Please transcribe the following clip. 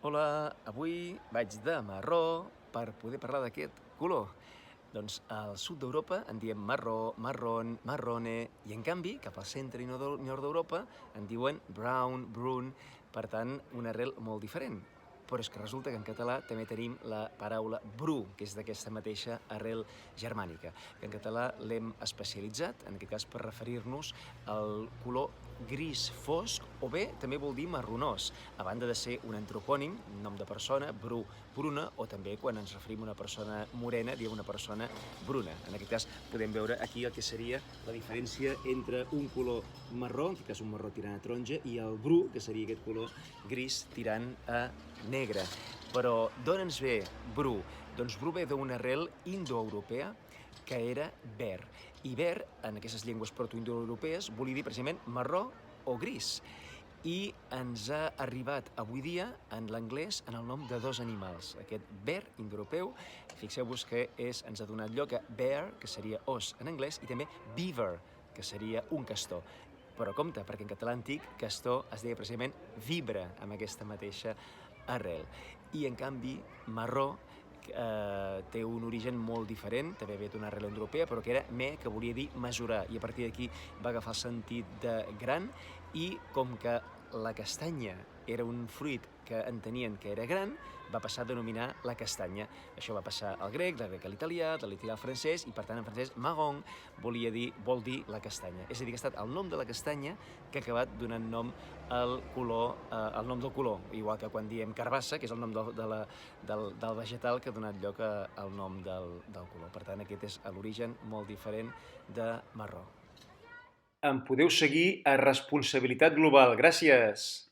Hola, avui vaig de marró per poder parlar d'aquest color. Doncs al sud d'Europa en diem marró, marrón, marrone, i en canvi, cap al centre i nord d'Europa en diuen brown, brun, per tant, una arrel molt diferent. Però és que resulta que en català també tenim la paraula bru, que és d'aquesta mateixa arrel germànica, que en català l'hem especialitzat, en aquest cas per referir-nos al color gris fosc, o bé també vol dir marronós, a banda de ser un antropònim, un nom de persona, bru, bruna, o també quan ens referim a una persona morena, diem una persona bruna. En aquest cas podem veure aquí el que seria la diferència entre un color marró, en aquest cas un marró tirant a taronja, i el bru, que seria aquest color gris tirant a negre. Però d'on ens ve bru? Doncs bru ve d'una arrel indoeuropea que era ver. I ver, en aquestes llengües protoindoeuropees, volia dir precisament marró o gris. I ens ha arribat avui dia en l'anglès en el nom de dos animals. Aquest bear indoeuropeu, fixeu-vos que ens ha donat lloc a bear, que seria os en anglès, i també beaver, que seria un castor. Però compte, perquè en català antic castor es deia precisament vibra amb aquesta mateixa arrel. I en canvi, marró té un origen molt diferent, també ve d'una arrel europea, però que era me, que volia dir mesurar, i a partir d'aquí va agafar el sentit de gran, i com que la castanya era un fruit que entenien que era gran, va passar a denominar la castanya. Això va passar al grec, del grec a l'italià, de l'italià al francès, i per tant en francès marron vol dir la castanya. És a dir, que ha estat el nom de la castanya que ha acabat donant nom al color, el nom del color, igual que quan diem carbassa, que és el nom del vegetal que ha donat lloc al nom del color. Per tant, aquest és l'origen molt diferent de marró. Em podeu seguir a Responsabilitat Global. Gràcies!